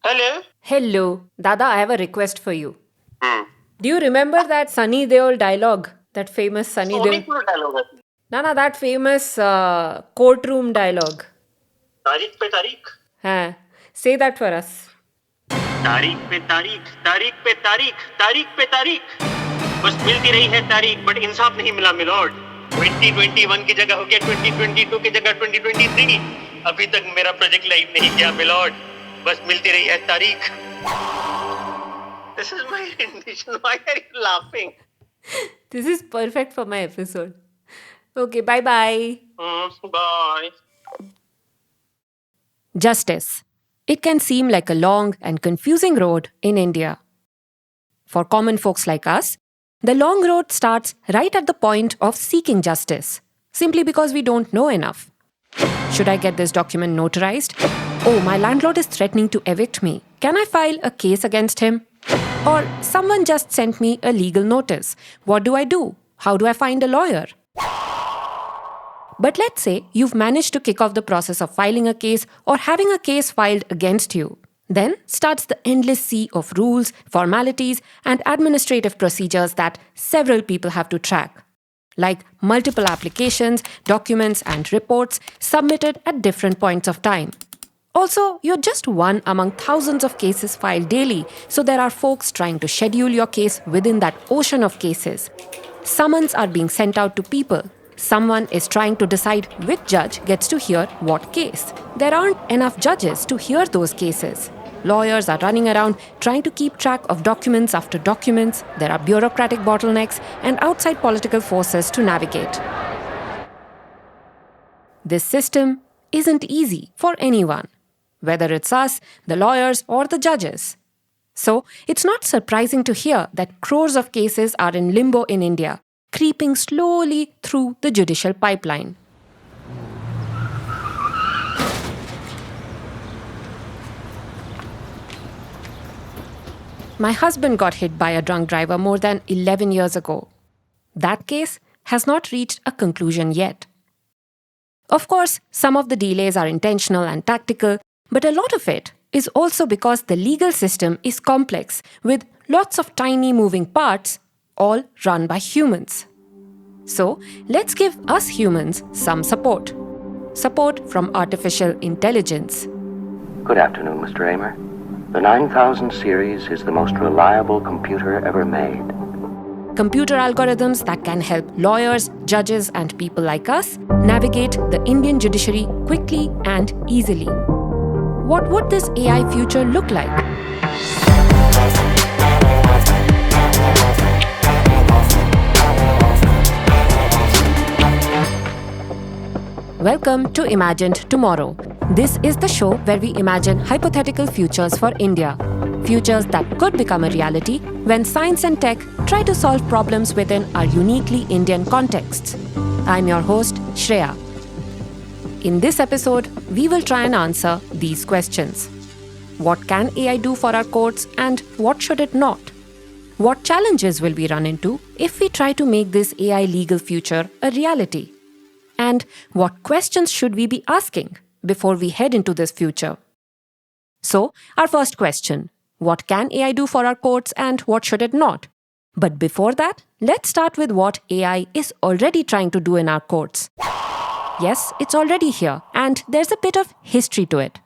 Hello. Hello. Dada, I have a request for you. Hmm. Do you remember that Sunny Deol dialogue? That famous Sunny Soni Deol? क्यों डालोगे? Nana, that famous courtroom dialogue. तारीख पे तारीख, Huh. Say that for us. तारीख पे तारीख, तारीख पे तारीख, तारीख पे तारीख, बस मिलती रही है तारीख, बट इंसाफ नहीं मिला मिलॉर्ड। 2021 की जगह हो गया 2022 की जगह 2023। अभी तक मेरा प्रोजेक्ट लाइव नहीं किया मिलॉर्ड, बस मिलती रही है तारीख। This is my rendition. Why are you laughing? This is perfect for my episode. Okay, bye bye. Bye. Justice. It can seem like a long and confusing road in India. For common folks like us, the long road starts right at the point of seeking justice, simply because we don't know enough. Should I get this document notarized? Oh, my landlord is threatening to evict me. Can I file a case against him? Or someone just sent me a legal notice. What do I do? How do I find a lawyer? But let's say you've managed to kick off the process of filing a case or having a case filed against you. Then starts the endless sea of rules, formalities, and administrative procedures that several people have to track, like multiple applications, documents, and reports submitted at different points of time. Also, you're just one among thousands of cases filed daily, so there are folks trying to schedule your case within that ocean of cases. Summons are being sent out to people. Someone is trying to decide which judge gets to hear what case. There aren't enough judges to hear those cases. Lawyers are running around trying to keep track of documents after documents. There are bureaucratic bottlenecks and outside political forces to navigate. This system isn't easy for anyone, whether it's us, the lawyers, or the judges. So, it's not surprising to hear that crores of cases are in limbo in India, creeping slowly through the judicial pipeline. My husband got hit by a drunk driver more than 11 years ago. That case has not reached a conclusion yet. Of course, some of the delays are intentional and tactical, but a lot of it is also because the legal system is complex with lots of tiny moving parts, all run by humans. So, let's give us humans some support. Support from artificial intelligence. Good afternoon, Mr. Amer. The 9000 series is the most reliable computer ever made. Computer algorithms that can help lawyers, judges, and people like us navigate the Indian judiciary quickly and easily. What would this AI future look like? Welcome to Imagined Tomorrow. This is the show where we imagine hypothetical futures for India. Futures that could become a reality when science and tech try to solve problems within our uniquely Indian contexts. I'm your host, Shreya. In this episode, we will try and answer these questions. What can AI do for our courts and what should it not? What challenges will we run into if we try to make this AI legal future a reality? And what questions should we be asking before we head into this future? So, our first question, what can AI do for our courts and what should it not? But before that, let's start with what AI is already trying to do in our courts. Yes, it's already here, and there's a bit of history to it.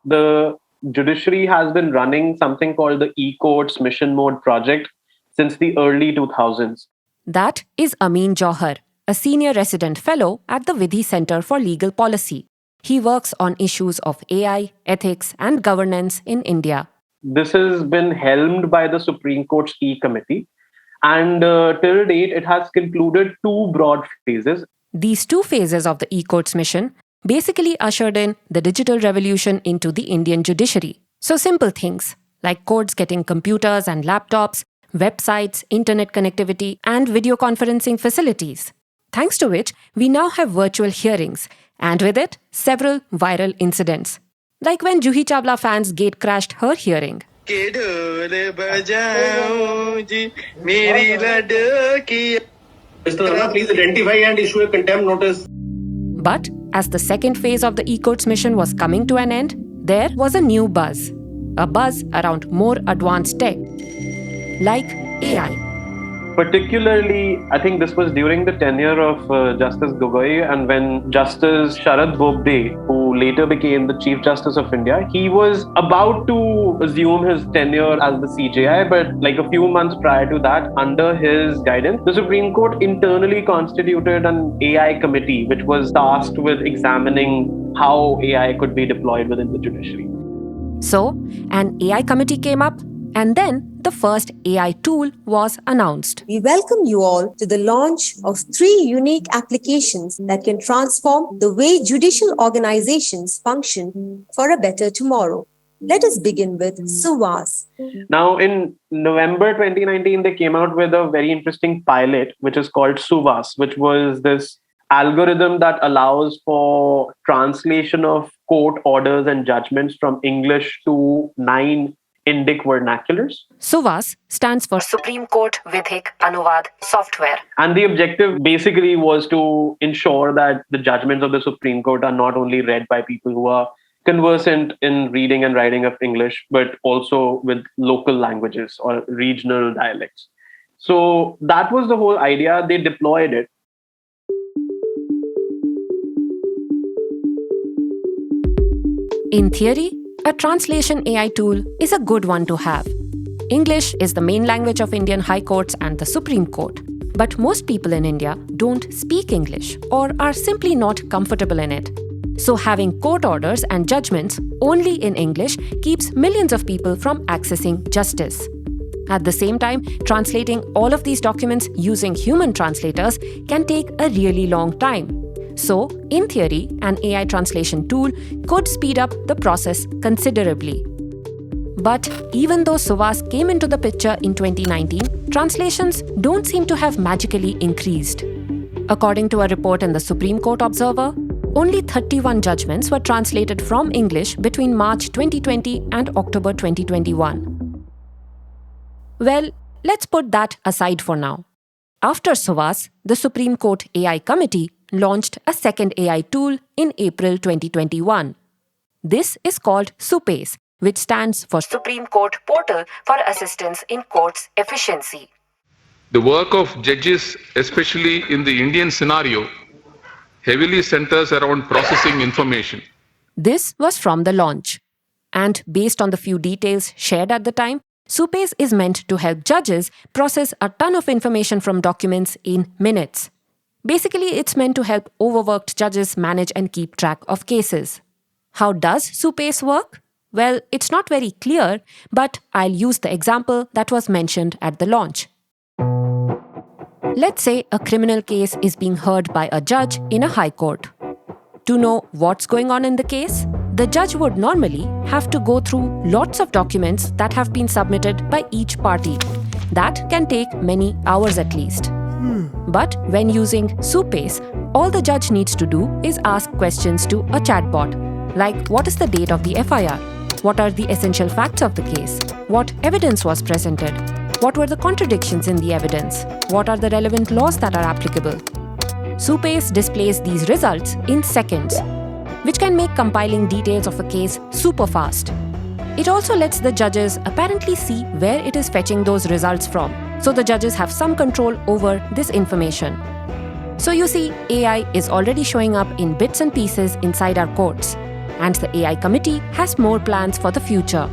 The judiciary has been running something called the e-courts mission mode project since the early 2000s. That is Ameen Jauhar, a senior resident fellow at the Vidhi Center for Legal Policy. He works on issues of AI, ethics, and governance in India. This has been helmed by the Supreme Court's e-committee, and till date, it has concluded two broad phases. These two phases of the e-courts mission basically ushered in the digital revolution into the Indian judiciary. So simple things like courts getting computers and laptops, websites, internet connectivity, and video conferencing facilities. Thanks to which, we now have virtual hearings, and with it, several viral incidents. Like when Juhi Chawla fans gate crashed her hearing. Mr. Rana, please identify and issue a contempt notice. But as the second phase of the e-courts mission was coming to an end, there was a new buzz. a buzz around more advanced tech, like AI. Particularly, I think this was during the tenure of Justice Gogoi, and when Justice Sharad Bobde, who later became the Chief Justice of India, he was about to assume his tenure as the CJI, but like a few months prior to that, under his guidance, the Supreme Court internally constituted an AI committee, which was tasked with examining how AI could be deployed within the judiciary. So, an AI committee came up, and then the first AI tool was announced. We welcome you all to the launch of 3 unique applications that can transform the way judicial organizations function for a better tomorrow. Let us begin with Suvas. Now, in November 2019, they came out with a very interesting pilot, which is called Suvas, which was this algorithm that allows for translation of court orders and judgments from English to 9 Indic vernaculars. Suvas stands for Supreme Court Vidhi Anuvad Software. And the objective basically was to ensure that the judgments of the Supreme Court are not only read by people who are conversant in reading and writing of English, but also with local languages or regional dialects. So that was the whole idea. They deployed it. In theory, a translation AI tool is a good one to have. English is the main language of Indian High Courts and the Supreme Court. But most people in India don't speak English or are simply not comfortable in it. So having court orders and judgments only in English keeps millions of people from accessing justice. At the same time, translating all of these documents using human translators can take a really long time. So, in theory, an AI translation tool could speed up the process considerably. But even though Suvas came into the picture in 2019, translations don't seem to have magically increased. According to a report in the Supreme Court Observer, only 31 judgments were translated from English between March 2020 and October 2021. Well, let's put that aside for now. After Suvas, the Supreme Court AI Committee launched a second AI tool in April 2021. This is called Supace, which stands for Supreme Court Portal for Assistance in Courts Efficiency. The work of judges, especially in the Indian scenario, heavily centers around processing information. This was from the launch. And based on the few details shared at the time, Supace is meant to help judges process a ton of information from documents in minutes. Basically, it's meant to help overworked judges manage and keep track of cases. How does Supace work? Well, it's not very clear, but I'll use the example that was mentioned at the launch. Let's say a criminal case is being heard by a judge in a high court. To know what's going on in the case, the judge would normally have to go through lots of documents that have been submitted by each party. That can take many hours at least. But when using Supace, all the judge needs to do is ask questions to a chatbot, like what is the date of the FIR? What are the essential facts of the case? What evidence was presented? What were the contradictions in the evidence? What are the relevant laws that are applicable? Supace displays these results in seconds, which can make compiling details of a case super fast. It also lets the judges apparently see where it is fetching those results from, so the judges have some control over this information. So you see, AI is already showing up in bits and pieces inside our courts, and the AI committee has more plans for the future.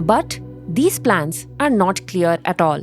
But these plans are not clear at all.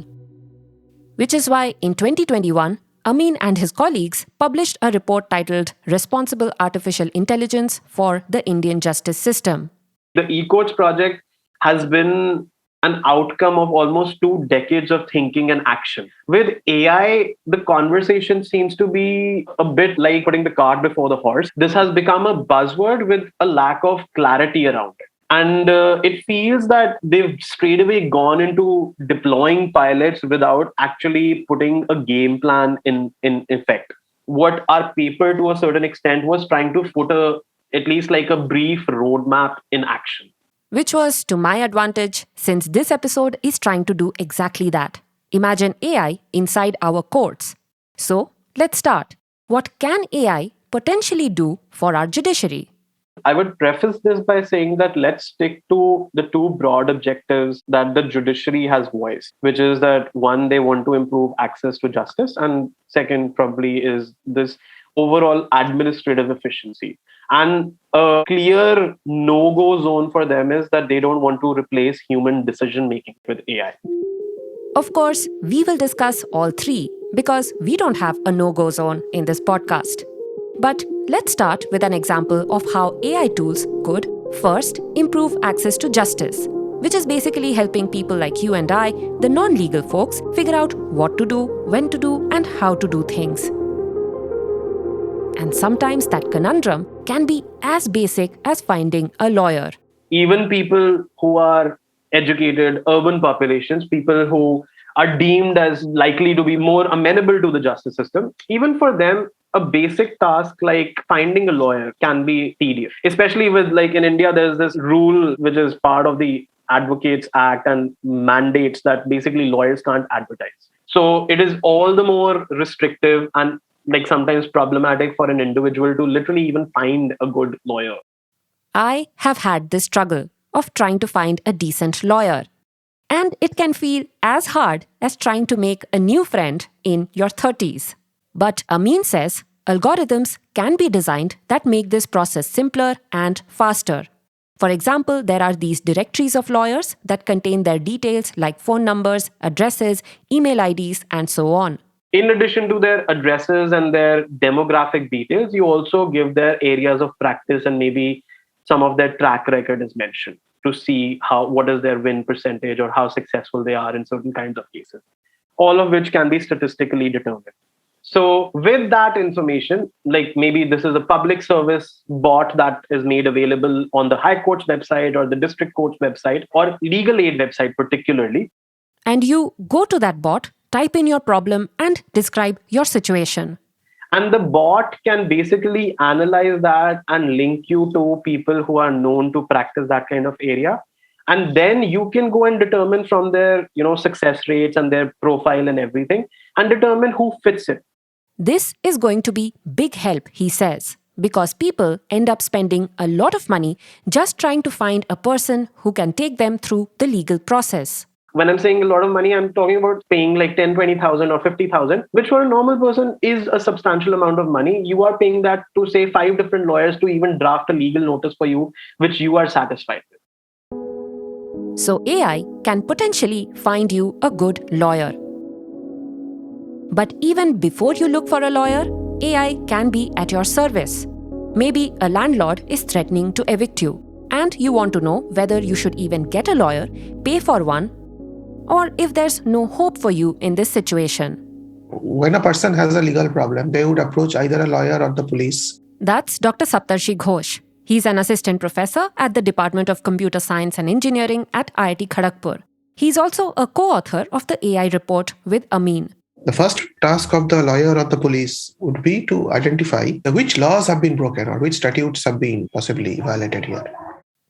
Which is why in 2021, Ameen and his colleagues published a report titled Responsible Artificial Intelligence for the Indian Justice System. The e-courts project has been an outcome of almost 2 decades of thinking and action. With AI, the conversation seems to be a bit like putting the cart before the horse. This has become a buzzword with a lack of clarity around it. And it feels that they've straight away gone into deploying pilots without actually putting a game plan in effect. What our paper to a certain extent was trying to put at least like a brief roadmap in action. Which was to my advantage, since this episode is trying to do exactly that. Imagine AI inside our courts. So, let's start. What can AI potentially do for our judiciary? I would preface this by saying that let's stick to the two broad objectives that the judiciary has voiced, which is that one, they want to improve access to justice, and second, probably, is this overall administrative efficiency. And a clear no go zone for them is that they don't want to replace human decision making with AI. Of course, we will discuss all three because we don't have a no-go zone in this podcast. But let's start with an example of how AI tools could, first, improve access to justice, which is basically helping people like you and I, the non-legal folks, figure out what to do, when to do, and how to do things. And sometimes that conundrum can be as basic as finding a lawyer. Even people who are educated, urban populations, people who are deemed as likely to be more amenable to the justice system, even for them, a basic task like finding a lawyer can be tedious. Especially with, like, in India, there's this rule which is part of the Advocates Act and mandates that basically lawyers can't advertise. So it is all the more restrictive and like sometimes problematic for an individual to literally even find a good lawyer. I have had this struggle of trying to find a decent lawyer. And it can feel as hard as trying to make a new friend in your 30s. But Ameen says algorithms can be designed that make this process simpler and faster. For example, there are these directories of lawyers that contain their details like phone numbers, addresses, email IDs, and so on. In addition to their addresses and their demographic details, you also give their areas of practice and maybe some of their track record is mentioned to see what is their win percentage or how successful they are in certain kinds of cases, all of which can be statistically determined. So with that information, like maybe this is a public service bot that is made available on the High Court's website or the District Court's website or legal aid website particularly. And you go to that bot, type in your problem and describe your situation. And the bot can basically analyze that and link you to people who are known to practice that kind of area. And then you can go and determine from their, success rates and their profile and everything and determine who fits it. This is going to be big help, he says, because people end up spending a lot of money just trying to find a person who can take them through the legal process. When I'm saying a lot of money, I'm talking about paying like 10, 20,000 or 50,000, which for a normal person is a substantial amount of money. You are paying that to say 5 different lawyers to even draft a legal notice for you, which you are satisfied with. So AI can potentially find you a good lawyer. But even before you look for a lawyer, AI can be at your service. Maybe a landlord is threatening to evict you, and you want to know whether you should even get a lawyer, pay for one, or if there's no hope for you in this situation. When a person has a legal problem, they would approach either a lawyer or the police. That's Dr. Saptarshi Ghosh. He's an assistant professor at the Department of Computer Science and Engineering at IIT Kharagpur. He's also a co-author of the AI report with Ameen. The first task of the lawyer or the police would be to identify which laws have been broken or which statutes have been possibly violated here.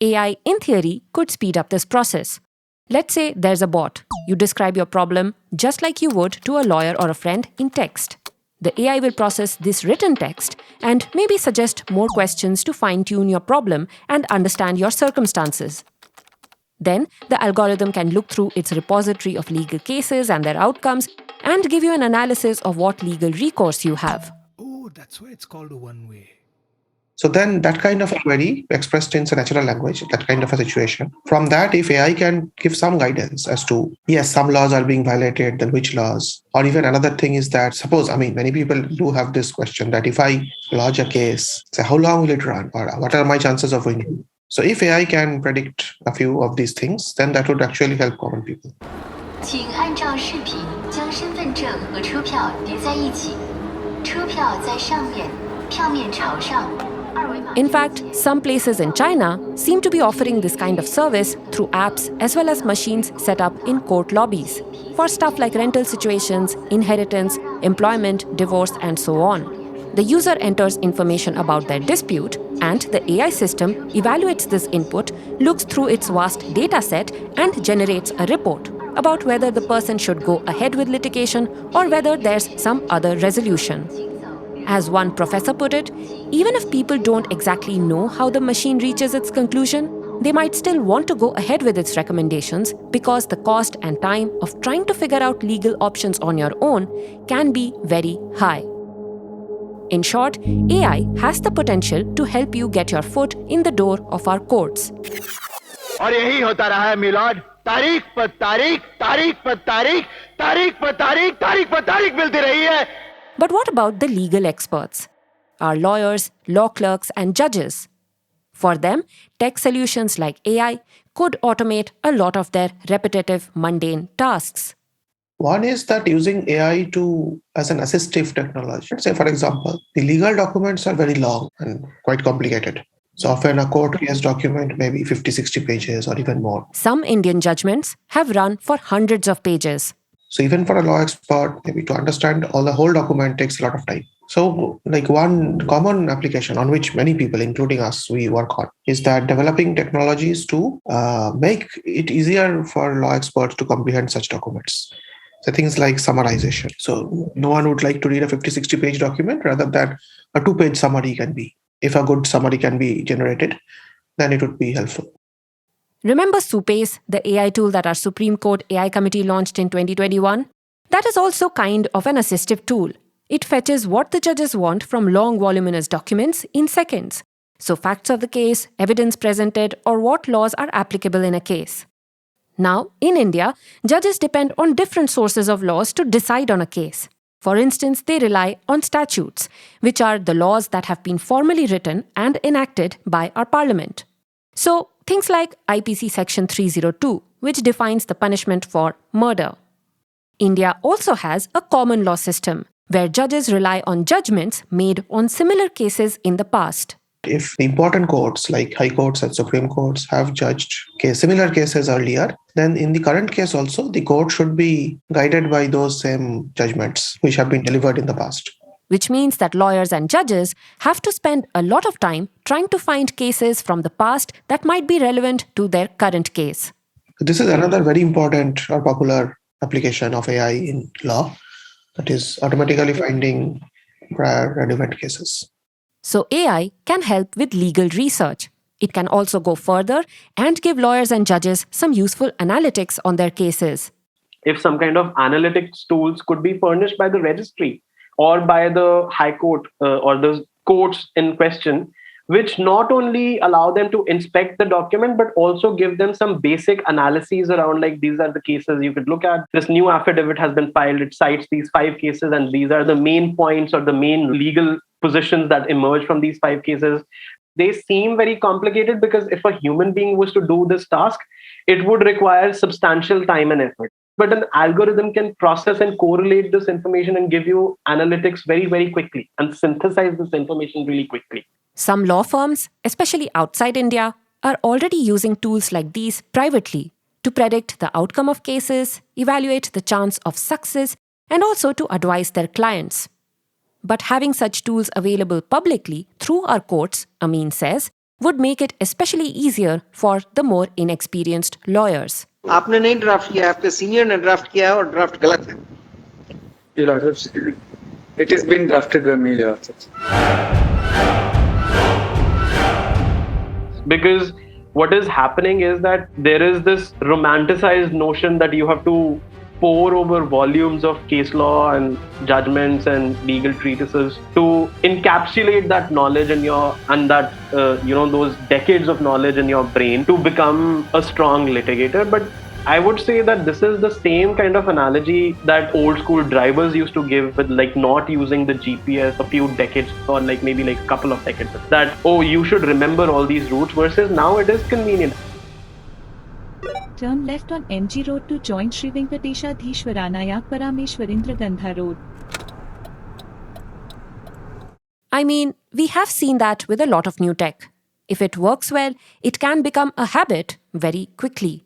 AI, in theory, could speed up this process. Let's say there's a bot. You describe your problem just like you would to a lawyer or a friend in text. The AI will process this written text and maybe suggest more questions to fine-tune your problem and understand your circumstances. Then, the algorithm can look through its repository of legal cases and their outcomes and give you an analysis of what legal recourse you have. Oh, that's why it's called a one-way. So then that kind of a query expressed in natural language, that kind of a situation. From that, if AI can give some guidance as to, yes, some laws are being violated, then which laws? Or even another thing is that, suppose, many people do have this question that if I lodge a case, say, how long will it run? Or what are my chances of winning? So if AI can predict a few of these things, then that would actually help common people. 请按照视频将身份证和车票叠在一起，车票在上面，票面朝上。 In fact, some places in China seem to be offering this kind of service through apps as well as machines set up in court lobbies for stuff like rental situations, inheritance, employment, divorce, and so on. The user enters information about their dispute, and the AI system evaluates this input, looks through its vast data set, and generates a report about whether the person should go ahead with litigation or whether there's some other resolution. As one professor put it, even if people don't exactly know how the machine reaches its conclusion, they might still want to go ahead with its recommendations because the cost and time of trying to figure out legal options on your own can be very high. In short, AI has the potential to help you get your foot in the door of our courts. और यही होता रहा है milord, तारीख पर तारीख, तारीख पर तारीख, तारीख पर तारीख, तारीख पर तारीख मिलती रही है. But what about the legal experts? Our lawyers, law clerks, and judges? For them, tech solutions like AI could automate a lot of their repetitive, mundane tasks. One is that using AI as an assistive technology. Let's say, for example, the legal documents are very long and quite complicated. So often a court case document may be 50, 60 pages or even more. Some Indian judgments have run for hundreds of pages. So even for a law expert, maybe to understand the whole document takes a lot of time. So like one common application on which many people, including us, we work on is that developing technologies to make it easier for law experts to comprehend such documents. So things like summarization. So no one would like to read a 50, 60 page document rather than a 2-page summary can be. If a good summary can be generated, then it would be helpful. Remember Supace, the AI tool that our Supreme Court AI committee launched in 2021? That is also kind of an assistive tool. It fetches what the judges want from long voluminous documents in seconds. So facts of the case, evidence presented, or what laws are applicable in a case. Now, in India, judges depend on different sources of laws to decide on a case. For instance, they rely on statutes, which are the laws that have been formally written and enacted by our parliament. So, things like IPC Section 302, which defines the punishment for murder. India also has a common law system, where judges rely on judgments made on similar cases in the past. If the important courts like high courts and supreme courts have judged similar cases earlier, then in the current case also, the court should be guided by those same judgments which have been delivered in the past. Which means that lawyers and judges have to spend a lot of time trying to find cases from the past that might be relevant to their current case. This is another very important or popular application of AI in law, that is automatically finding prior relevant cases. So AI can help with legal research. It can also go further and give lawyers and judges some useful analytics on their cases. If some kind of analytics tools could be furnished by the registry or by the high court or the courts in question, which not only allow them to inspect the document, but also give them some basic analyses around, like, these are the cases you could look at. This new affidavit has been filed. It cites these 5 cases, and these are the main points or the main legal positions that emerge from these 5 cases. They seem very complicated because if a human being was to do this task, it would require substantial time and effort. But an algorithm can process and correlate this information and give you analytics very, very quickly and synthesize this information really quickly. Some law firms, especially outside India, are already using tools like these privately to predict the outcome of cases, evaluate the chance of success, and also to advise their clients. But having such tools available publicly through our courts, Ameen says, would make it especially easier for the more inexperienced lawyers. आपने नहीं draft किया, आपके senior ने draft किया और draft गलत है. It has been drafted by me, Your Honor. Because what is happening is that there is this romanticized notion that you have to pore over volumes of case law and judgments and legal treatises to encapsulate that knowledge in those decades of knowledge in your brain to become a strong litigator. But I would say that this is the same kind of analogy that old school drivers used to give with, like, not using the GPS a few decades or maybe a couple of decades. That, oh, you should remember all these routes, versus now it is convenient. Turn left on MG Road to join Sri Venkateshadhishwaranayak Parameshwarindra Gandha Road. I mean, we have seen that with a lot of new tech. If it works well, it can become a habit very quickly.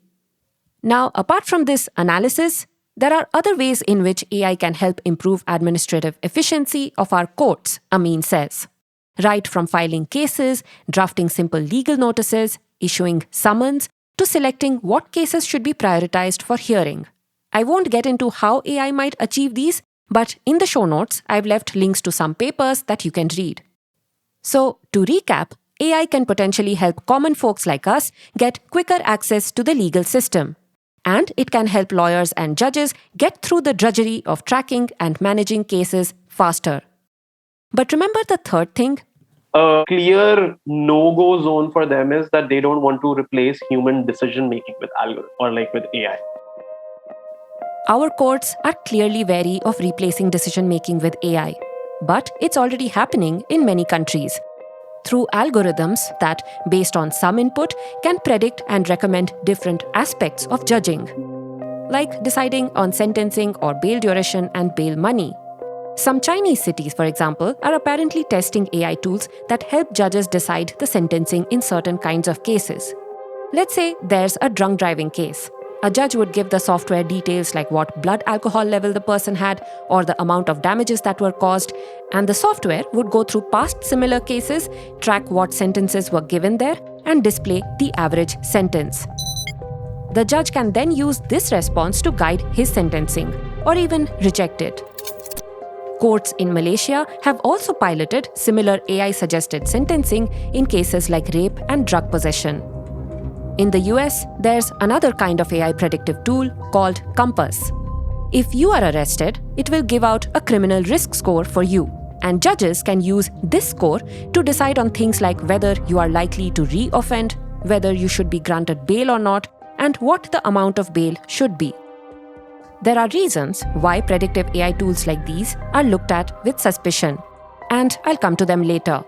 Now, apart from this analysis, there are other ways in which AI can help improve administrative efficiency of our courts, Ameen says. Right from filing cases, drafting simple legal notices, issuing summons, to selecting what cases should be prioritized for hearing. I won't get into how AI might achieve these, But in the show notes, I've left links to some papers that you can read. So, to recap, AI can potentially help common folks like us get quicker access to the legal system. And it can help lawyers and judges get through the drudgery of tracking and managing cases faster. But remember the third thing? A clear no-go zone for them is that they don't want to replace human decision-making with algorithm or with AI. Our courts are clearly wary of replacing decision-making with AI. But it's already happening in many countries. Through algorithms that, based on some input, can predict and recommend different aspects of judging, like deciding on sentencing or bail duration and bail money. Some Chinese cities, for example, are apparently testing AI tools that help judges decide the sentencing in certain kinds of cases. Let's say there's a drunk driving case. A judge would give the software details like what blood alcohol level the person had or the amount of damages that were caused, and the software would go through past similar cases, track what sentences were given there, and display the average sentence. The judge can then use this response to guide his sentencing, or even reject it. Courts in Malaysia have also piloted similar AI-suggested sentencing in cases like rape and drug possession. In the US, there's another kind of AI predictive tool called Compass. If you are arrested, it will give out a criminal risk score for you, and judges can use this score to decide on things like whether you are likely to re-offend, whether you should be granted bail or not, and what the amount of bail should be. There are reasons why predictive AI tools like these are looked at with suspicion, and I'll come to them later.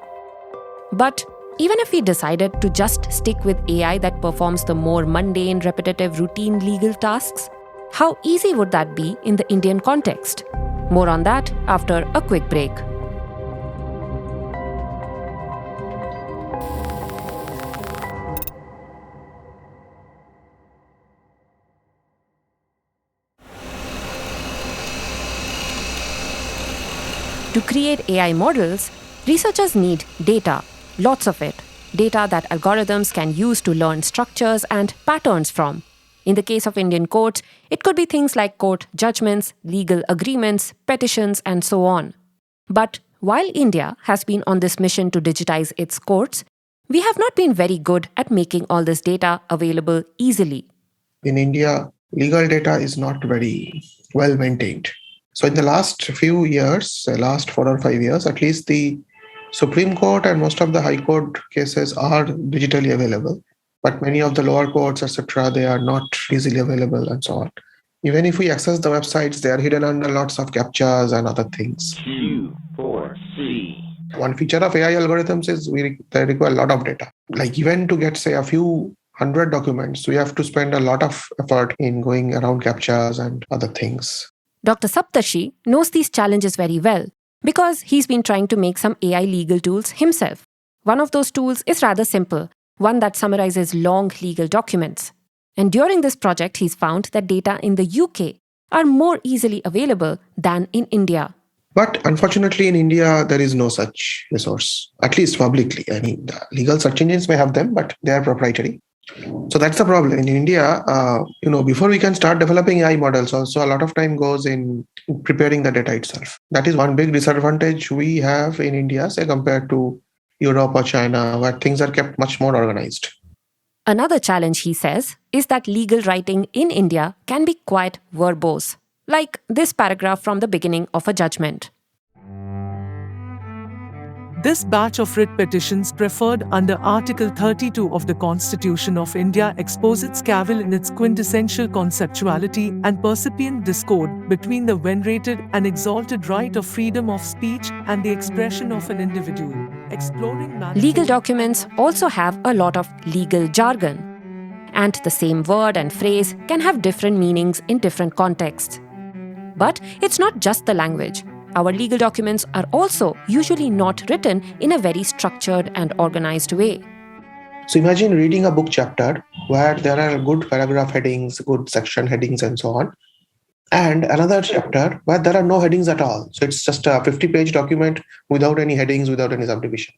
But even if we decided to just stick with AI that performs the more mundane, repetitive, routine legal tasks, how easy would that be in the Indian context? More on that after a quick break. To create AI models, researchers need data. Lots of it. Data that algorithms can use to learn structures and patterns from. In the case of Indian courts, it could be things like court judgments, legal agreements, petitions, and so on. But while India has been on this mission to digitize its courts, we have not been very good at making all this data available easily. In India, legal data is not very well maintained. So in the last few years, last 4 or 5 years, at least the Supreme Court and most of the High Court cases are digitally available, but many of the lower courts, etc., they are not easily available and so on. Even if we access the websites, they are hidden under lots of captchas and other things. Q4C. One feature of AI algorithms is they require a lot of data. Like even to get, say, a few hundred documents, we have to spend a lot of effort in going around captchas and other things. Dr. Saptarshi knows these challenges very well, because he's been trying to make some AI legal tools himself. One of those tools is rather simple, one that summarizes long legal documents. And during this project, he's found that data in the UK are more easily available than in India. But unfortunately, in India, there is no such resource, at least publicly. I mean, the legal search engines may have them, but they are proprietary. So that's the problem. In India, before we can start developing AI models, also a lot of time goes in preparing the data itself. That is one big disadvantage we have in India, say, compared to Europe or China, where things are kept much more organized. Another challenge, he says, is that legal writing in India can be quite verbose, like this paragraph from the beginning of a judgment. This batch of writ petitions preferred under Article 32 of the Constitution of India exposits cavil in its quintessential conceptuality and percipient discord between the venerated and exalted right of freedom of speech and the expression of an individual. Legal documents also have a lot of legal jargon, and the same word and phrase can have different meanings in different contexts. But it's not just the language. Our legal documents are also usually not written in a very structured and organized way. So imagine reading a book chapter where there are good paragraph headings, good section headings and so on, and another chapter where there are no headings at all. So it's just a 50-page document without any headings, without any subdivision.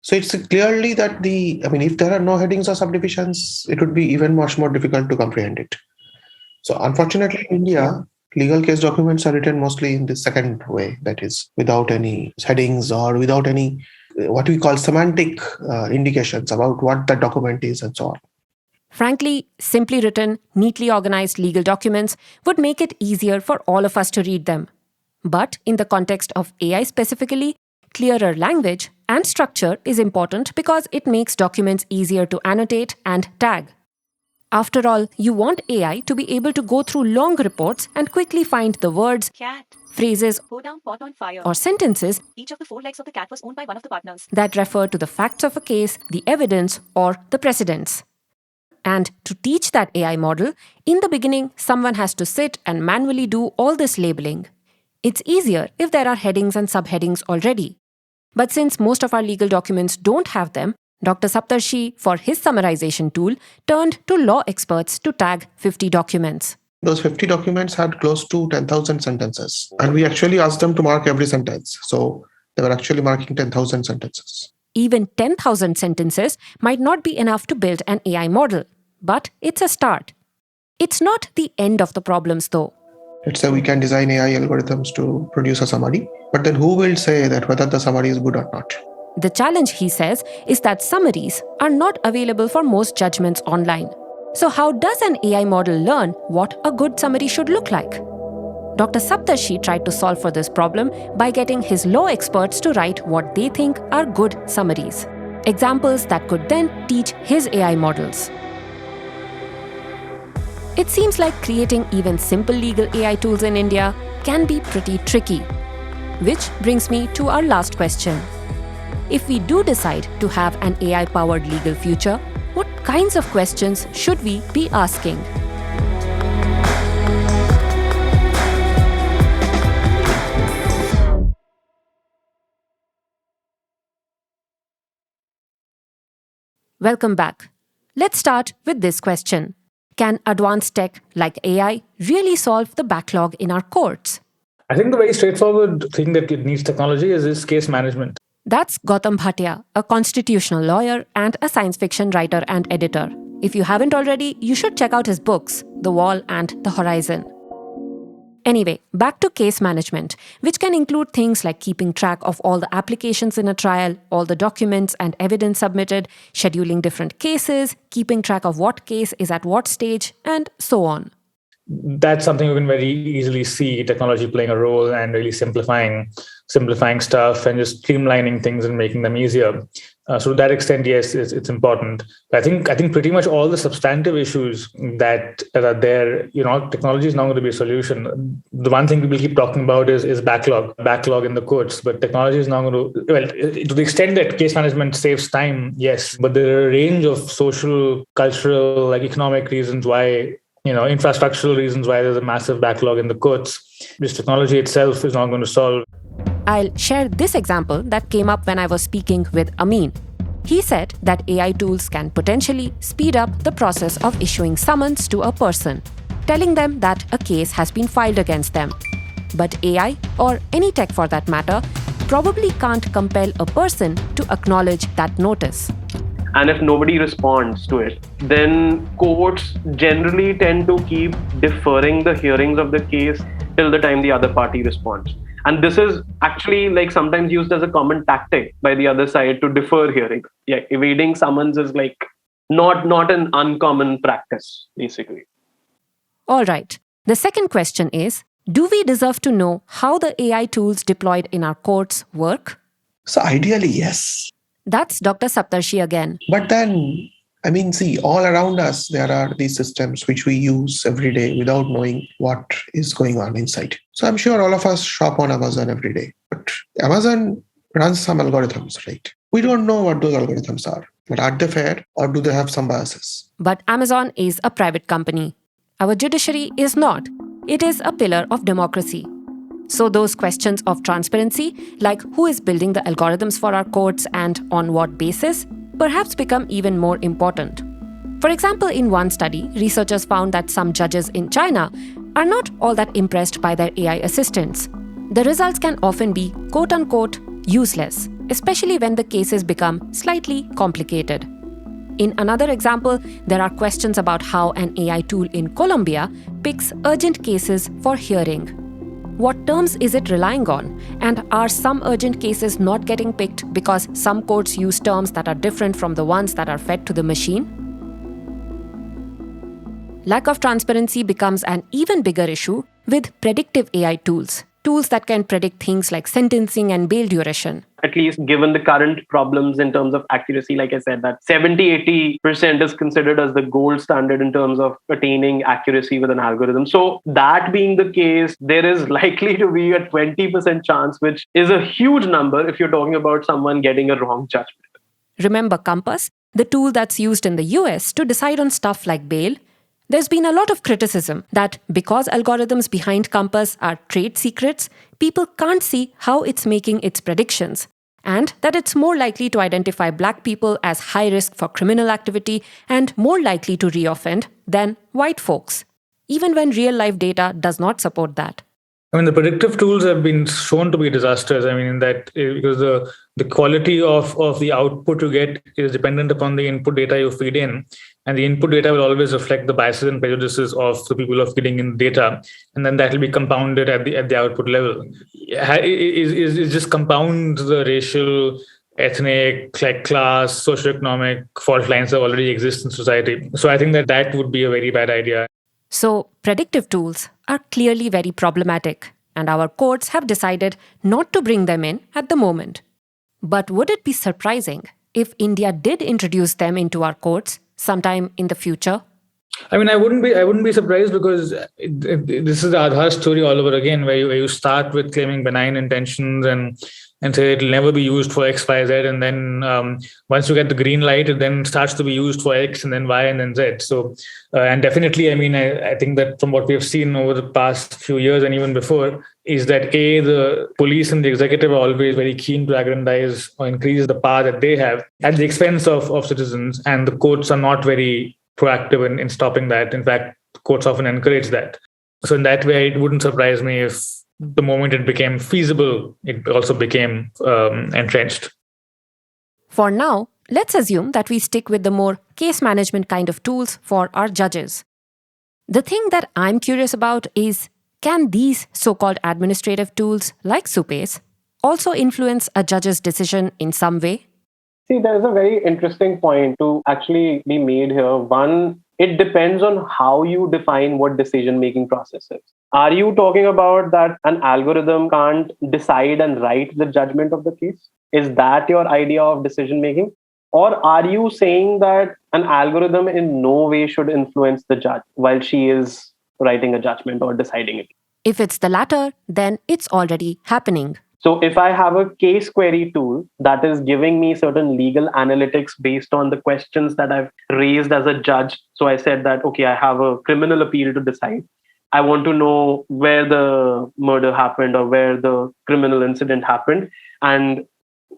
So it's clearly that if there are no headings or subdivisions, it would be even much more difficult to comprehend it. So unfortunately in India, legal case documents are written mostly in the second way, that is, without any headings or without any what we call semantic indications about what the document is and so on. Frankly, simply written, neatly organized legal documents would make it easier for all of us to read them. But in the context of AI specifically, clearer language and structure is important because it makes documents easier to annotate and tag. After all, you want AI to be able to go through long reports and quickly find the words, Cat. phrases, Go down, pot on fire. or sentences Each of the 4 legs of the cat was owned by one of the partners. that refer to the facts of a case, the evidence, or the precedents. And to teach that AI model, in the beginning, someone has to sit and manually do all this labeling. It's easier if there are headings and subheadings already. But since most of our legal documents don't have them, Dr. Saptarshi, for his summarization tool, turned to law experts to tag 50 documents. Those 50 documents had close to 10,000 sentences. And we actually asked them to mark every sentence. So they were actually marking 10,000 sentences. Even 10,000 sentences might not be enough to build an AI model, but it's a start. It's not the end of the problems, though. Let's say we can design AI algorithms to produce a summary, but then who will say that whether the summary is good or not? The challenge, he says, is that summaries are not available for most judgments online. So how does an AI model learn what a good summary should look like? Dr. Saptarshi tried to solve for this problem by getting his law experts to write what they think are good summaries, examples that could then teach his AI models. It seems like creating even simple legal AI tools in India can be pretty tricky. Which brings me to our last question. If we do decide to have an AI-powered legal future, what kinds of questions should we be asking? Welcome back. Let's start with this question. Can advanced tech like AI really solve the backlog in our courts? I think the very straightforward thing that it needs technology is case management. That's Gautam Bhatia, a constitutional lawyer and a science fiction writer and editor. If you haven't already, you should check out his books, The Wall and The Horizon. Anyway, back to case management, which can include things like keeping track of all the applications in a trial, all the documents and evidence submitted, scheduling different cases, keeping track of what case is at what stage, and so on. That's something you can very easily see technology playing a role and really simplifying stuff and just streamlining things and making them easier. So to that extent, yes, it's important. But I think pretty much all the substantive issues that are there, technology is now going to be a solution. The one thing we will keep talking about is backlog in the courts. But technology is now going to the extent that case management saves time, yes. But there are a range of social, cultural, economic reasons why, infrastructural reasons why there's a massive backlog in the courts. This technology itself is not going to solve. I'll share this example that came up when I was speaking with Ameen. He said that AI tools can potentially speed up the process of issuing summons to a person, telling them that a case has been filed against them. But AI, or any tech for that matter, probably can't compel a person to acknowledge that notice. And if nobody responds to it, then courts generally tend to keep deferring the hearings of the case till the time the other party responds. And this is actually sometimes used as a common tactic by the other side to defer hearing. Yeah, evading summons is not an uncommon practice, basically. All right. The second question is, do we deserve to know how the AI tools deployed in our courts work? So ideally, yes. That's Dr. Saptarshi again. But then, all around us, there are these systems which we use every day without knowing what is going on inside. So I'm sure all of us shop on Amazon every day. But Amazon runs some algorithms, right? We don't know what those algorithms are. But are they fair or do they have some biases? But Amazon is a private company. Our judiciary is not. It is a pillar of democracy. So those questions of transparency, like who is building the algorithms for our courts and on what basis, perhaps become even more important. For example, in one study, researchers found that some judges in China are not all that impressed by their AI assistants. The results can often be quote-unquote useless, especially when the cases become slightly complicated. In another example, there are questions about how an AI tool in Colombia picks urgent cases for hearing. What terms is it relying on? And are some urgent cases not getting picked because some courts use terms that are different from the ones that are fed to the machine? Lack of transparency becomes an even bigger issue with predictive AI tools that can predict things like sentencing and bail duration. At least given the current problems in terms of accuracy, like I said, that 70-80% is considered as the gold standard in terms of attaining accuracy with an algorithm. So that being the case, there is likely to be a 20% chance, which is a huge number if you're talking about someone getting a wrong judgment. Remember Compass, the tool that's used in the US to decide on stuff like bail? There's been a lot of criticism that because algorithms behind Compass are trade secrets, people can't see how it's making its predictions, and that it's more likely to identify black people as high risk for criminal activity and more likely to reoffend than white folks, even when real-life data does not support that. I mean, the predictive tools have been shown to be disasters. I mean, in that because the quality of the output you get is dependent upon the input data you feed in. And the input data will always reflect the biases and prejudices of the people who are feeding in data. And then that will be compounded at the output level. It just compounds the racial, ethnic, like class, socioeconomic fault lines that already exist in society. So I think that would be a very bad idea. So predictive tools are clearly very problematic, and our courts have decided not to bring them in at the moment. But would it be surprising if India did introduce them into our courts sometime in the future? I mean, I wouldn't be surprised, because this is the Aadhaar story all over again, where you start with claiming benign intentions and say it'll never be used for X, Y, Z, and then once you get the green light, it then starts to be used for X and then Y and then Z. So, and definitely, I mean, I think that from what we have seen over the past few years and even before, is that the police and the executive are always very keen to aggrandize or increase the power that they have at the expense of citizens, and the courts are not very proactive in stopping that. In fact, courts often encourage that. So in that way, it wouldn't surprise me if the moment it became feasible, it also became entrenched. For now, let's assume that we stick with the more case management kind of tools for our judges. The thing that I'm curious about is, can these so-called administrative tools like Supace also influence a judge's decision in some way? See, there's a very interesting point to actually be made here. One, it depends on how you define what decision-making process is. Are you talking about that an algorithm can't decide and write the judgment of the case? Is that your idea of decision-making? Or are you saying that an algorithm in no way should influence the judge while she is writing a judgment or deciding it? If it's the latter, then it's already happening. So if I have a case query tool that is giving me certain legal analytics based on the questions that I've raised as a judge. So I said that, okay, I have a criminal appeal to decide. I want to know where the murder happened or where the criminal incident happened and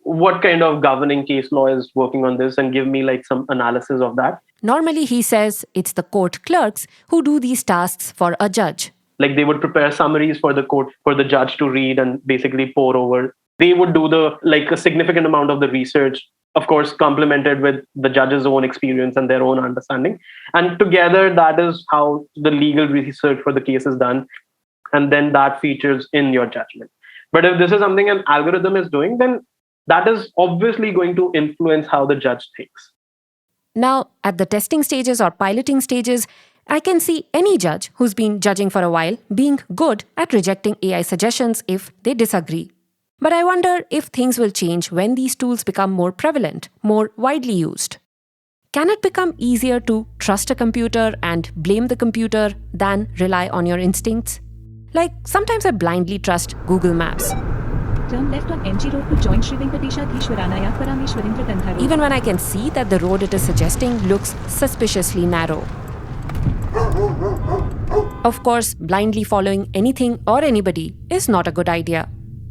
what kind of governing case law is working on this, and give me like some analysis of that. Normally, he says it's the court clerks who do these tasks for a judge. Like they would prepare summaries for the court, for the judge to read and basically pour over. They would do a significant amount of the research, of course, complemented with the judge's own experience and their own understanding. And together, that is how the legal research for the case is done. And then that features in your judgment. But if this is something an algorithm is doing, then that is obviously going to influence how the judge thinks. Now, at the testing stages or piloting stages, I can see any judge who's been judging for a while being good at rejecting AI suggestions if they disagree. But I wonder if things will change when these tools become more prevalent, more widely used. Can it become easier to trust a computer and blame the computer than rely on your instincts? Like, sometimes I blindly trust Google Maps. Turn left on MG Road to join Sri Venkatesha Parameshwarindra Tantha Road. Even when I can see that the road it is suggesting looks suspiciously narrow. Of course, blindly following anything or anybody is not a good idea.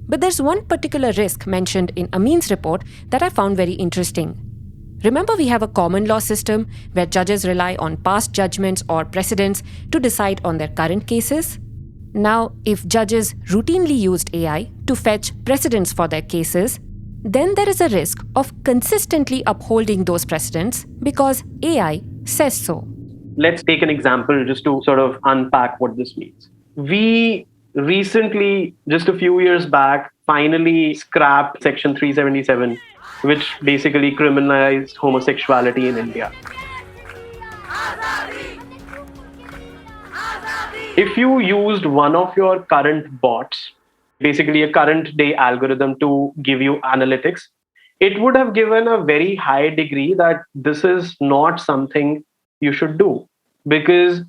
But there's one particular risk mentioned in Ameen's report that I found very interesting. Remember, we have a common law system where judges rely on past judgments or precedents to decide on their current cases? Now, if judges routinely used AI to fetch precedents for their cases, then there is a risk of consistently upholding those precedents because AI says so. Let's take an example just to sort of unpack what this means. We recently, just a few years back, finally scrapped Section 377, which basically criminalized homosexuality in India. If you used one of your current bots, basically a current day algorithm to give you analytics, it would have given a very high degree that this is not something you should do because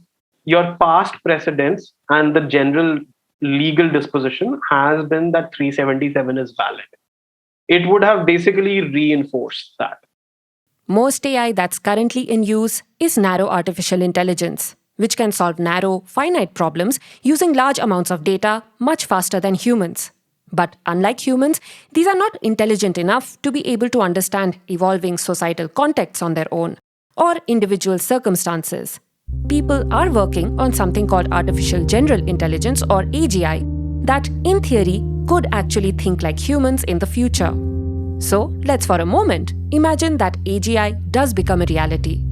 your past precedents and the general legal disposition has been that 377 is valid. It would have basically reinforced that. Most AI that's currently in use is narrow artificial intelligence, which can solve narrow, finite problems using large amounts of data much faster than humans. But unlike humans, these are not intelligent enough to be able to understand evolving societal contexts on their own or individual circumstances. People are working on something called artificial general intelligence or AGI that, in theory, could actually think like humans in the future. So, let's for a moment imagine that AGI does become a reality.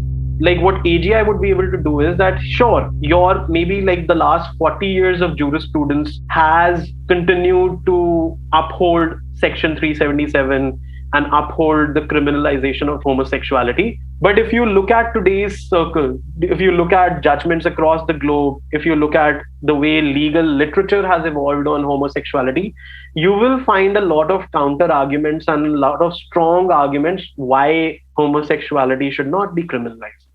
Like what AGI would be able to do is that, sure, your maybe like the last 40 years of jurisprudence has continued to uphold Section 377 and uphold the criminalization of homosexuality. But if you look at today's circle, if you look at judgments across the globe, if you look at the way legal literature has evolved on homosexuality, you will find a lot of counter arguments and a lot of strong arguments why homosexuality should not be criminalized.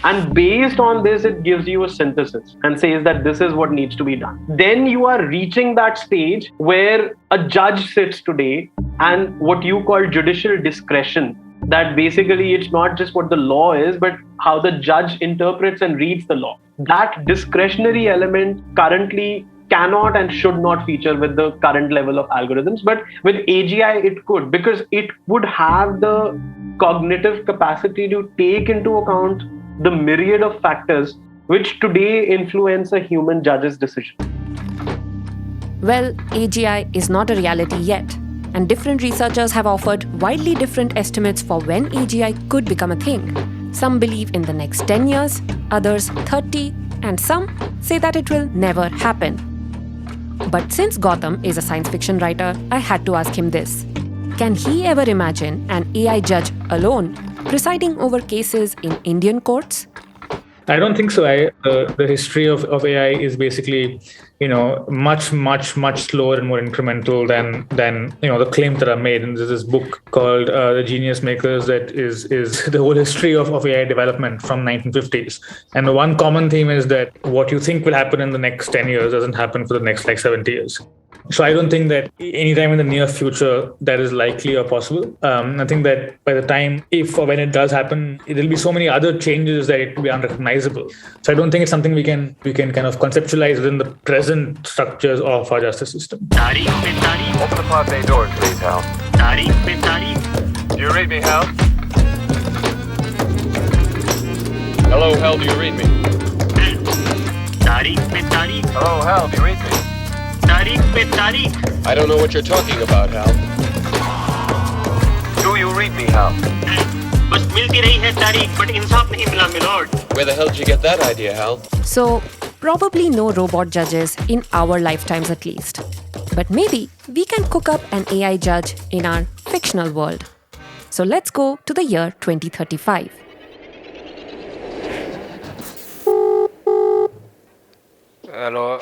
And based on this, it gives you a synthesis and says that this is what needs to be done. Then you are reaching that stage where a judge sits today and what you call judicial discretion, that basically it's not just what the law is, but how the judge interprets and reads the law. That discretionary element currently cannot and should not feature with the current level of algorithms. But with AGI, it could, because it would have the cognitive capacity to take into account the myriad of factors which today influence a human judge's decision. Well, AGI is not a reality yet, and different researchers have offered widely different estimates for when AGI could become a thing. Some believe in the next 10 years, others 30, and some say that it will never happen. But since Gautam is a science fiction writer, I had to ask him this. Can he ever imagine an AI judge alone presiding over cases in Indian courts? I don't think so. The history of AI is basically, much slower and more incremental than the claims that are made. And there's this book called The Genius Makers that is the whole history of AI development from 1950s. And the one common theme is that what you think will happen in the next 10 years doesn't happen for the next 70 years. So I don't think that anytime in the near future that is likely or possible. I think that by the time, if or when it does happen, there will be so many other changes that it will be unrecognizable. So I don't think it's something we can kind of conceptualize within the present structures of our justice system. Open the pod bay door, please, Hal. Do you read me, Hal? Hello, Hal, do you read me? Hello, Hal, do you read me? I don't know what you're talking about, Hal. Do you read me, Hal? बस मिलती रही है तारीख, but इंसाफ नहीं मिला, milord. Where the hell did you get that idea, Hal? So, probably no robot judges in our lifetimes at least. But maybe we can cook up an AI judge in our fictional world. So let's go to the year 2035.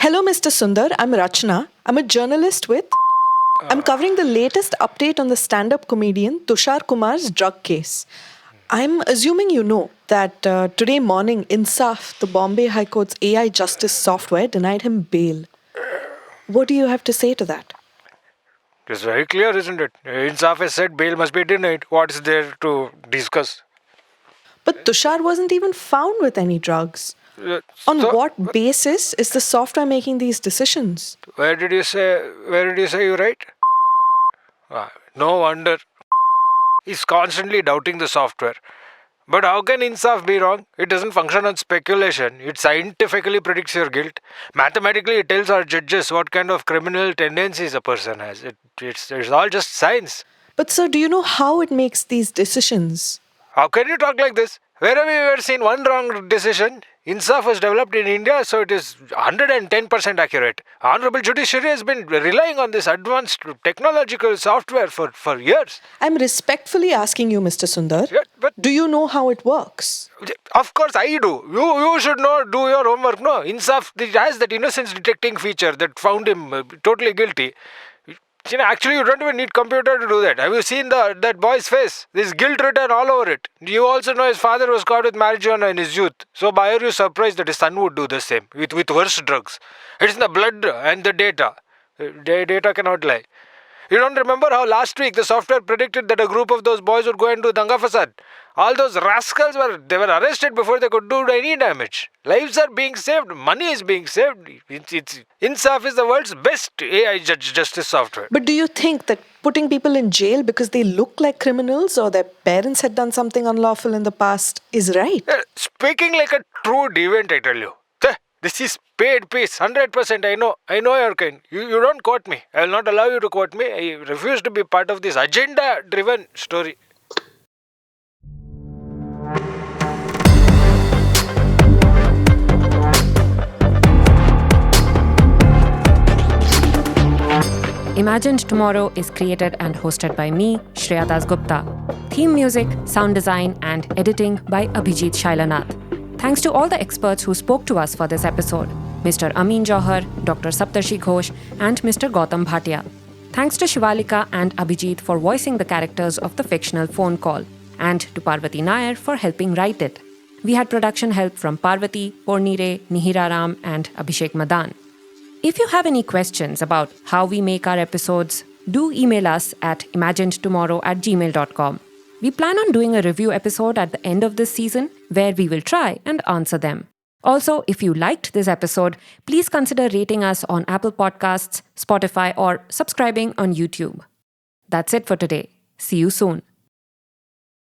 Hello, Mr. Sundar. I'm Rachna. I'm a journalist with... I'm covering the latest update on the stand-up comedian Tushar Kumar's drug case. I'm assuming you know that today morning, Insaf, the Bombay High Court's AI justice software, denied him bail. What do you have to say to that? It's very clear, isn't it? Insaf has said bail must be denied. What is there to discuss? But Tushar wasn't even found with any drugs. On what basis is the software making these decisions? Where did you say you're right? No wonder. He's constantly doubting the software. But how can Insaf be wrong? It doesn't function on speculation. It scientifically predicts your guilt. Mathematically, it tells our judges what kind of criminal tendencies a person has. It's all just science. But sir, do you know how it makes these decisions? How can you talk like this? Where have you ever seen one wrong decision? INSAF was developed in India, so it is 110% accurate. Honorable Judiciary has been relying on this advanced technological software for years. I'm respectfully asking you, Mr. Sundar. Yeah, but do you know how it works? Of course I do. You should know, do your homework. No, INSAF it has that innocence detecting feature that found him totally guilty. Actually, you don't even need computer to do that. Have you seen that boy's face? There's guilt written all over it. You also know his father was caught with marijuana in his youth. So why are you surprised that his son would do the same with worse drugs? It's in the blood and the data. Data cannot lie. You don't remember how last week the software predicted that a group of those boys would go and do danga fasad? All those rascals were arrested before they could do any damage. Lives are being saved. Money is being saved. INSAF is the world's best AI justice software. But do you think that putting people in jail because they look like criminals or their parents had done something unlawful in the past is right? Speaking like a true deviant, I tell you. This is paid piece, 100%. I know your kind. You don't quote me. I will not allow you to quote me. I refuse to be part of this agenda-driven story. Imagined Tomorrow is created and hosted by me, Shreya Das Gupta. Theme music, sound design, and editing by Abhijit Shailanath. Thanks to all the experts who spoke to us for this episode, Mr. Ameen Jauhar, Dr. Saptarshi Ghosh, and Mr. Gautam Bhatia. Thanks to Shivalika and Abhijit for voicing the characters of the fictional phone call, and to Parvati Nair for helping write it. We had production help from Parvati, Pornire, Nihira Ram, and Abhishek Madan. If you have any questions about how we make our episodes, do email us at imaginedtomorrow@gmail.com. We plan on doing a review episode at the end of this season where we will try and answer them. Also, if you liked this episode, please consider rating us on Apple Podcasts, Spotify, or subscribing on YouTube. That's it for today. See you soon.